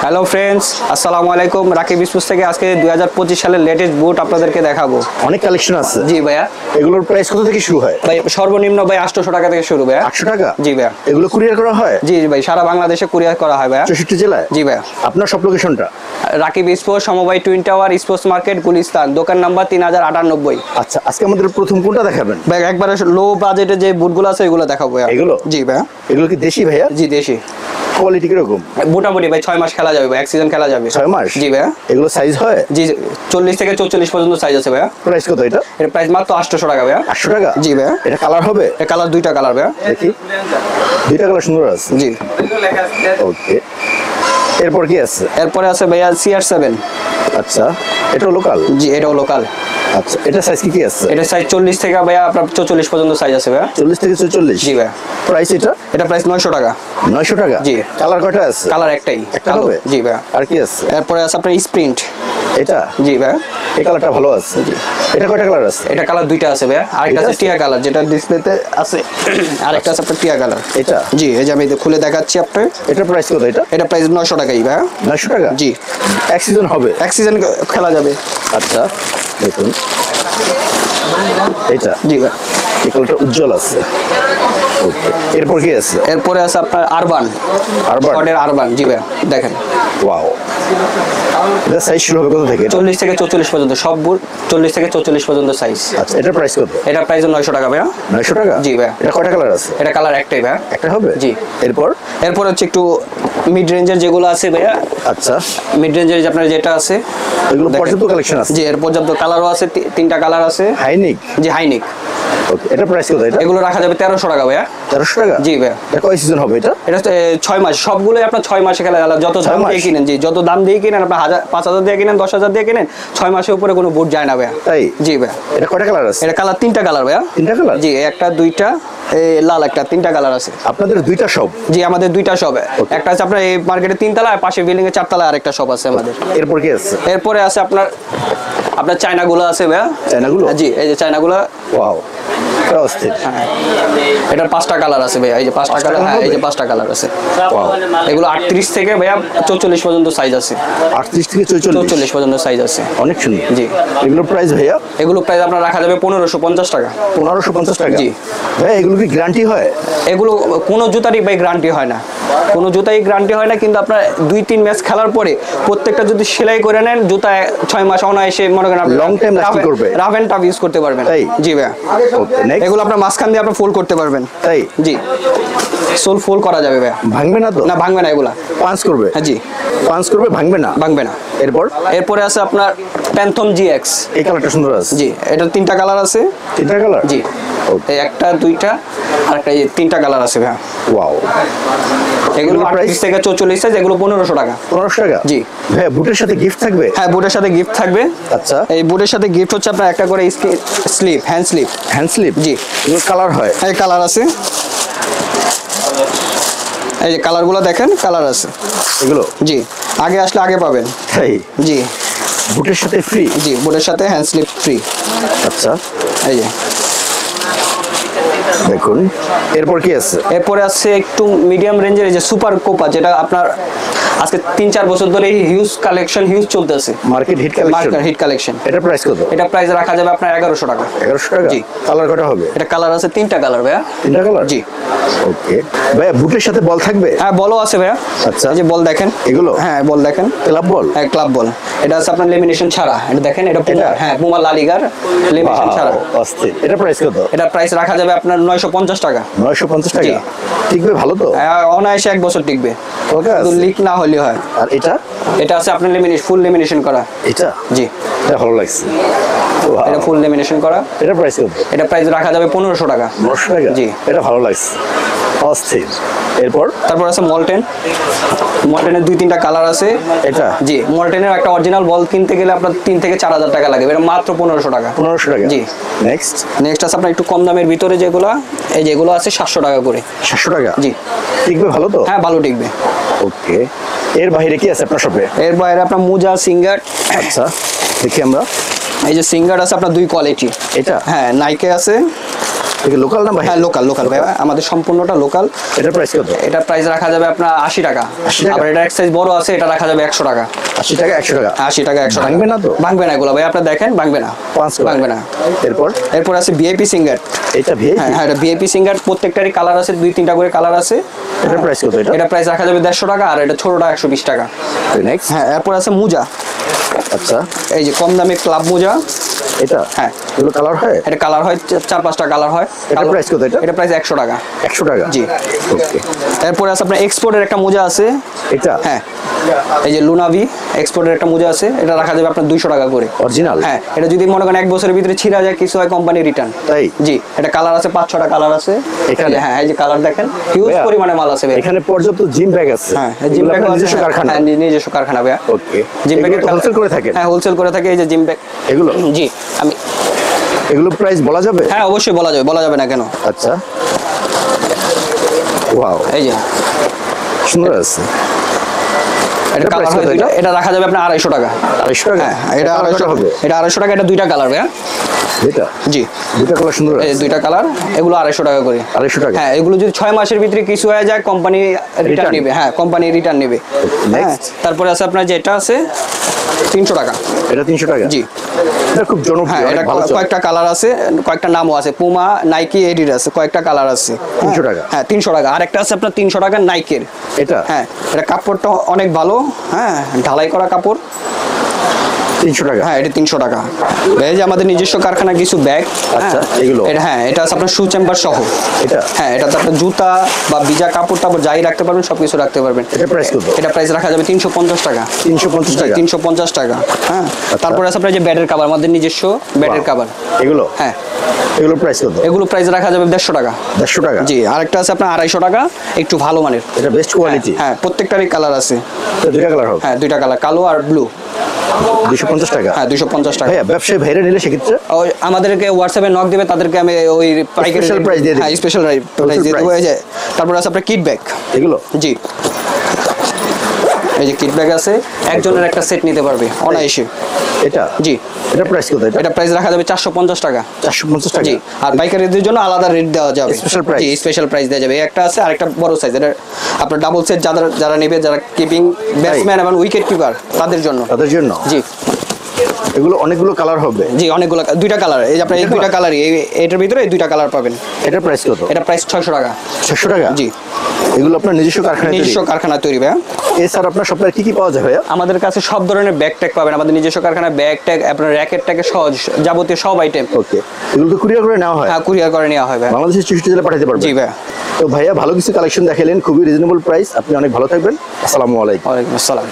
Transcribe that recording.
Hello friends, আসসালামু আলাইকুম। Rakib sports থেকে আজকে 2025 সালের লেটেস্ট বুট আপনাদেরকে দেখাবো। অনেক কালেকশন আছে। জি ভাইয়া। এগুলোর প্রাইস কত থেকে শুরু হয়? ভাই সর্বনিম্ন ভাই 800 টাকা থেকে শুরু ভাইয়া। 800 টাকা? জি ভাইয়া। এগুলো কুরিয়ার করা হয়? জি ভাই, সারা বাংলাদেশে কুরিয়ার করা হয় ভাইয়া। 64 জেলায়? জি ভাইয়া। আপনার সব লোকেশনটা? রাকিব স্পোর্টস, সমবায় twin tower, sports market, Gulistan, দোকান নাম্বার 3098। আচ্ছা, আজকে আমাদের প্রথম কোনটা দেখাবেন? ভাই একবারে লো বাজেটে যে বুটগুলো আছে এগুলো দেখাবো ভাইয়া। এগুলো? জি ভাইয়া। এগুলো কি দেশি ভাইয়া? জি দেশি। কোয়ালিটি কিরকম? মোটামুটি ভাই 6 মাস খেলা যাবে ভাই, এক সিজন খেলা যাবে। 6 মাস? জি ভাইয়া। এগুলো সাইজ হয়? জি 40 থেকে 44 পর্যন্ত সাইজ আছে ভাইয়া। প্রাইস কত এটা? এর প্রাইস মাত্র 800 টাকা ভাইয়া। 800 টাকা? জি ভাইয়া। এটা কালার হবে? এর কালার দুইটা কালার ভাইয়া। দেখি, দুইটা কালার সুন্দর আছে। জি। ওকে, এরপর কি আছে? এরপরে আছে ভাইয়া CR7। আচ্ছা, এটা লোকাল? জি, এটাও লোকাল। আচ্ছা, এটা সাইজ কি আছে? এটা সাইজ 40 থেকে ভাইয়া আপনার 44 পর্যন্ত সাইজ আছে ভাইয়া। 40 থেকে 44? জি ভাইয়া। প্রাইস এটা? এটা প্রাইস 900 টাকা। 900 টাকা? জি। কালার কয়টা আছে? কালার একটাই, একটা কালো। হবে? জি ভাইয়া। আর কি আছে? এরপরে আছে আপনার স্প্রিন্ট। এটা? জি ভাইয়া। এই কালারটা ভালো আছে। এটা কয়টা কালার আছে? এটা কালার দুইটা আছে ভাইয়া। আরেকটা আছে টিয়া কালার, যেটা ডিসপ্লেতে আছে। আরেকটা আছে আপনার টিয়া কালার। এটা? জি, এই যে আমি খুলে দেখাচ্ছি আপনার। এটা প্রাইস কত এটা? এটা প্রাইস 900 টাকাই ভাইয়া। 900 টাকা? জি। এক সিজন হবে? এক সিজন খেলা যাবে। আচ্ছা, দেখুন এটা। জি ভাইয়া। এই কালারটা উজ্জ্বল আছে। ওকে, এরপর কি আছে? এরপরে আছে আপনার আরবান। আরবান? স্কটের আরবান। জি ভাইয়া, দেখেন। ওয়াও, এটা সাইজ শুরু হবে কত থেকে? 40 থেকে 44 পর্যন্ত সব বুট। 40 থেকে 44 পর্যন্ত সাইজ। আচ্ছা, এটা প্রাইস কত? এটা প্রাইস 900 টাকা ভাইয়া। 900 টাকা? জি ভাইয়া। এটা কয়টা কালার আছে? এটা কালার একটাই ভাইয়া। একটা হবে? জি। এরপর? এরপর হচ্ছে একটু মিড রেঞ্জের যেগুলো আছে ভাইয়া। আচ্ছা, মিড রেঞ্জের আপনার যেটা আছে এগুলো দেখেন। পর্যাপ্ত কালেকশন আছে? জি, এর পর্যাপ্ত কালারও আছে, তিনটা কালার আছে। হাইনিক? জি, হাইনিক। ওকে, এটা প্রাইস কত এটা? এগুলো রাখা যাবে 1300 টাকা ভাইয়া। 1300 টাকা? জি ভাইয়া। এটা কয় সিজন হবে এটা? এটা 6 মাস, সবগুলোই আপনার 6 মাসে খেলা যাবে। যত দাম দিয়ে কিনেন, জি যত দাম দিয়ে কিনেন, আপনার 5000 দিয়ে কিনেন, 10,000 দিয়ে কিনেন, 6 মাসের উপরে কোনো বুট যায় না ভাইয়া। তাই? জি ভাইয়া। এটা কয়টা কালার আছে? এটা কালার তিনটা কালার ভাইয়া। তিনটা কালার? জি, একটা দুইটা, এই লাল একটা, তিনটা কালার আছে। আপনাদের দুইটা শপ? জি, আমাদের দুইটা শপ। একটা আছে আপনার এই মার্কেটে 3 তলা, আর পাশে বিল্ডিং এর 4 তলায় আরেকটা শপ আছে আমাদের। এরপর কি আছে? এরপরে আছে আপনার চায়নাগুলো আছে ভাইয়া। চায়নাগুলো? জি, এই যে চায়নাগুলো। ওয়াও, এটা অস্থির। এটার 5টা কালার আছে ভাইয়া। এই যে 5টা কালার। হ্যাঁ, এই যে 5টা কালার আছে। ওয়াও, এগুলো 38 থেকে ভাইয়া 44 পর্যন্ত সাইজ আছে। 38 থেকে 44? 44 পর্যন্ত সাইজ আছে। অনেক সুন্দর। জি। এগুলো প্রাইস ভাইয়া? এগুলো প্রাইস আপনার রাখা যাবে 1550 টাকা। 1550 টাকা? জি। ভাই, এগুলো কি গ্যারান্টি হয়? এগুলো কোনো জুতারই ভাই গ্যারান্টি হয় না, কোনো জুতাই গ্যারান্টি হয় না। কিন্তু আপনার 2-3 ম্যাচ খেলার পরে প্রত্যেকটা যদি সেলাই করে নেন, জুতা 6 মাস অনায়াসে মনে করেন লং টাইম লাস্টিং করবে। রাফ এন্ড টাফ ইউজ করতে পারবেন। তাই? জি ভাইয়া। ওকে, নেক্সট? এগুলো আপনার মাঝখান দিয়ে আপনার ফোল্ড করতে পারবেন। তাই? জি, সোল ফোল্ড করা যাবে ভাইয়া। ভাঙবে না তো? না, ভাঙবে না এগুলা। পাঞ্চ করবে? হ্যাঁ জি, পাঞ্চ করবে, ভাঙবে না? ভাঙবে না। এরপর? এরপরে আছে আপনার প্যান্থম GX। এই কালারটা সুন্দর আছে। জি, এটা 3টা কালার আছে। তিনটা কালার? জি। ওকে, এই একটা, দুইটা, আর একটা, এই 3টা কালার আছে ভাইয়া। ওয়াও। এগুলো এগুলোর 38 price? থেকে 44 সাইজ। এগুলো 1500 টাকা। 1500 টাকা? জি। ভাই, বুটের সাথে গিফট থাকবে? হ্যাঁ, বুটের সাথে গিফট থাকবে। আচ্ছা, এই বুটের সাথে গিফট হচ্ছে আপনার একটা করে slip, hand slip. Hand slip? জি। এগুলো কালার হয়? এই কালার আছে, এই যে কালারগুলো দেখেন, কালার আছে এগুলো? জি। আগে আসলে আগে পাবেন। তাই? জি। বুটের সাথে ফ্রি? জি, বুটের সাথে হ্যান্ড স্লিপ ফ্রি। আচ্ছা, এই যে। দেখুন এরপর কি আছে? এরপরে আছে একটু মিডিয়াম রেঞ্জের এই যে সুপার কোপা, যেটা আপনার আজকে 3-4 বছর ধরে হিউজ কালেকশন, হিউজ চলতেছে। Market hit collection? Market hit collection. এটা প্রাইস কত? এটা প্রাইস রাখা যাবে আপনার 1100 টাকা। 1100 টাকা? জি। কালার কটা হবে? এটা কালার আছে 3টা কালার ভাইয়া। 3টা কালার? জি। ওকে, ভাইয়া বুটের সাথে বল থাকবে? হ্যাঁ, বলও আছে ভাইয়া। আচ্ছা, এই যে বল দেখেন। এগুলো? হ্যাঁ, বল দেখেন। ক্লাব বল? হ্যাঁ, ক্লাব বল। এটা আছে আপনার লেমিনেশন ছাড়া। এটা দেখেন, এটা পুমা। এটা? হ্যাঁ, পুমা লা লিগার লেমিনেশন ছাড়া। অস্থির। এটা প্রাইস কত? এটা প্রাইস রাখা যাবে আপনার 950 টাকা। 950 টাকা? জি। টিকবে ভালো তো? হ্যাঁ, অনায়াসে 1 বছর টিকবে। ওকে, শুধু লিক না হলে হয়। আর এটা? এটা আছে আপনার ফুল লেমিনেশন করা। এটা? জি। এটা ভালো লাগছে। এটা ফুল লেমিনেশন করা। এটা প্রাইস কত? এটা প্রাইস রাখা যাবে 1500 টাকা। 900 টাকা? জি। এটা ভালো লাগছে, অস্থির। এরপর? তারপর আছে মলটেন। মলটেনের 2-3টা কালার আছে। এটা? জি। মলটেনের একটা অরিজিনাল বল কিনতে গেলে আপনার 3 থেকে 4000 টাকা লাগে। এটা মাত্র 1500 টাকা। 1500 টাকা? জি। নেক্সট? নেক্সট আছে আপনার একটু কম দামের ভিতরে যেগুলো, এই যেগুলো আছে 700 টাকা করে। 700 টাকা? জি। টিকবে ভালো তো? হ্যাঁ, ভালো টিকবে। ওকে, এর বাইরে কি আছে আপনার শপে? এর বাইরে আপনার মোজা, সিঙ্গার। আচ্ছা, দেখি আমরা। এই যে সিঙ্গার আছে আপনার 2 কোয়ালিটি। এটা? হ্যাঁ, নাইকে আছে। এটা লোকাল না ভাই? হ্যাঁ লোকাল লোকাল ভাই, আমাদের সম্পূর্ণটা লোকাল। এটার প্রাইস কত? এটা প্রাইস রাখা যাবে আপনার 80 টাকা। 80 টাকা? আবার এটা এক সাইজ বড় আছে, এটা রাখা যাবে 100 টাকা। 80 টাকা 100 টাকা? 80 টাকা 100 টাকা। ভাঙবে না তো? ভাঙবে না এগুলো ভাই, আপনারা দেখেন ভাঙবে না, 5 ভাঙবে না। এরপর এরপর আছে ভিআইপি সিঙ্গার। এটা ভিআইপি? হ্যাঁ হ্যাঁ, এটা ভিআইপি সিঙ্গার, প্রত্যেকটারই কালার আছে, 2-3টা করে কালার আছে। এটার প্রাইস কত? এটা এটা প্রাইস রাখা যাবে 150 টাকা, আর এটা ছোটটা 120 টাকা। নেক্সট। হ্যাঁ, এরপর আছে মোজা। আচ্ছা, এই যে কম দামে ক্লাব মোজা। এটা হ্যাঁ, এগুলো কালার হয়? এটা কালার হয় 4-5টা কালার হয়। এটার প্রাইস কত? এটা প্রাইস 100 টাকা। 100 টাকা? জি। ওকে। এরপরে আছে আপনার এক্সপোর্টের একটা মোজা আছে। এটা? হ্যাঁ, এই যে লুনাভি এক্সপোর্টের একটা মোজা আছে, এটা রাখা যাবে আপনার 200 টাকা করে। অরিজিনাল? হ্যাঁ, এটা যদি মনে করেন 1 বছরের ভিতরে ছিঁড়া যায় কিছু হয়, কোম্পানি রিটার্ন। তাই? জি, এটা কালার আছে 5-6টা কালার আছে এখানে? হ্যাঁ, এই যে কালার দেখেন, হিউজ ভাইয়া, পরিমাণে মাল আছে ভাই। এখানে পর্যাপ্ত জিম ব্যাগ আছে? হ্যাঁ, জিম এগুলো ব্যাগ আপনার নিজস্ব কারখানা? হ্যাঁ, নিজস্ব কারখানা ভাইয়া। ওকে। জিম ব্যাগের হোলসেল করে থাকেন? হ্যাঁ, হোলসেল করে থাকে। এই যে জিম ব্যাগ এগুলো? জি, আমি এগুলো প্রাইস বলা যাবে? হ্যাঁ অবশ্যই বলা যাবে, বলা যাবে না কেন। আচ্ছা, ওয়াও, এই যে সুন্দর আছে। এটা এটা কালার price হয় কত দুইটা, এটা? এটা রাখা যাবে আপনার 250 টাকা। 250 টাকা? হ্যাঁ, এটা কালার 250 হবে? এটা 250 টাকা। এটা 2টা কালার ভাইয়া। এটা জি, দুটো কালার সুন্দর এই আছে। 2টা কালার, এগুলো 250 টাকা করে। 250 টাকা? হ্যাঁ, এগুলো যদি 6 মাসের ভিতরে কিছু হয়ে যায়, কোম্পানি রিটার্ন Return? নেবে। হ্যাঁ, কোম্পানি রিটার্ন নেবে। হ্যাঁ, Next? তারপরে আছে আপনার যেটা আছে 300 টাকা। এটা 300 টাকা? জি। এটা খুব হ্যাঁ, জনপ্রিয়, এটা অনেক ভালো চলে। কয়েকটা কালার আছে, কয়েকটা নামও আছে, পুমা, নাইকি, এডিডাস, কয়েকটা কালার আছে। 300 টাকা? হ্যাঁ, 300 টাকা। আর একটা আছে আপনার 300 টাকা নাইকের। এটা? হ্যাঁ, এটা কাপড়টা অনেক ভালো। হ্যাঁ, ঢালাই করা কাপড়। 300 টাকা? হ্যাঁ, এটা 300 টাকা। এই যে আমাদের নিজস্ব কারখানা কিছু ব্যাগ। আচ্ছা, এগুলো? এটা হ্যাঁ, এটা আছে আপনার শু চেম্বার সহ। এটা? হ্যাঁ, এটাতে আপনার জুতা বা ভিজা কাপড় টাপড় যাই রাখতে পারবেন, সবকিছু রাখতে পারবেন। এটা প্রাইস কত? এটা প্রাইস রাখা যাবে 350 টাকা। 350 টাকা? 350 টাকা। হ্যাঁ, তারপরে আছে আপনার যে ব্যাডের কাভার, আমাদের নিজস্ব ব্যাডের কাভার। এগুলো? হ্যাঁ, এগুলো প্রাইস কত? এগুলো প্রাইস রাখা যাবে 150 টাকা। 150 টাকা? জি, আরেকটা আছে আপনার 250 টাকা, একটু ভালো মানের। এটা বেস্ট কোয়ালিটি? হ্যাঁ, প্রত্যেকটারই কালার আছে। এটা দুইটা কালার হবে? হ্যাঁ, 2টা কালার, কালো আর ব্লু। 250 টাকা? হ্যাঁ, 250 টাকা। ভাইয়া, ব্যবসায়ী ভাইরা নিলে সেক্ষেত্রে? ওই আমাদেরকে হোয়াটসঅ্যাপে নক দিবে, তাদেরকে আমি ওই পাইকারি Special price দিয়ে দিবেন? হ্যাঁ, স্পেশাল প্রাইস দিয়ে দেবো। price? এই যে তারপর আছে আপনার কিট ব্যাগ। এগুলো? জি, এই যে কিট ব্যাগ আছে, একজনের একটা সেট নিতে পারবে অনায়াসে। এটা? জি, এটা প্রাইস কত? এটা এটা প্রাইস রাখা যাবে 450 টাকা। 450 টাকা? জি, আর পাইকারিদের জন্য আলাদা রেট দেওয়া যাবে। Special price? জি, স্পেশাল প্রাইস দেওয়া যাবে। একটা আছে, আরেকটা বড় সাইজ। এটা আপনার ডাবল সেট, যারা নেবে, যারা কিপিং ব্যাটসম্যান এবং উইকেট কিপার, তাদের জন্য। তাদের জন্য? জি এগুলো অনেকগুলো কালার হবে? জি, অনেকগুলো, 2টা কালার। এই যে আপনার এই 2টা কালারই, এটার ভিতরে এই 2টা কালার পাবেন। এটার প্রাইস কত? এটা প্রাইস 600 টাকা। 600 টাকা? জি, এগুলো আপনার নিজস্ব কারখানায় তৈরি? নিজস্ব কারখানা তৈরি ভাইয়া। এছাড়া আপনার সপ্তাহে কি কি পাওয়া যায় ভাইয়া? আমাদের কাছে সব ধরনের ব্যাগ ট্যাগ পাবেন, আমাদের নিজস্ব কারখানায় ব্যাগ ট্যাগ, আপনার র্যাকেট ট্যাগে সহজ যাবতীয় সব আইটেম। ওকে। এগুলো তো কুরিয়ার করে নেওয়া হয়? হ্যাঁ, কুরিয়ার করে নেওয়া হয় ভাই। বাংলাদেশের 64 জেলা পাঠাতে পারবেন? জি ভাইয়া। তো ভাইয়া, ভালো কিছু কালেকশন দেখালেন, খুবই রিজনেবল প্রাইস। আপনি অনেক ভালো থাকবেন। আসসালামু আলাইকুম। ওয়ালাইকুম আসসালাম।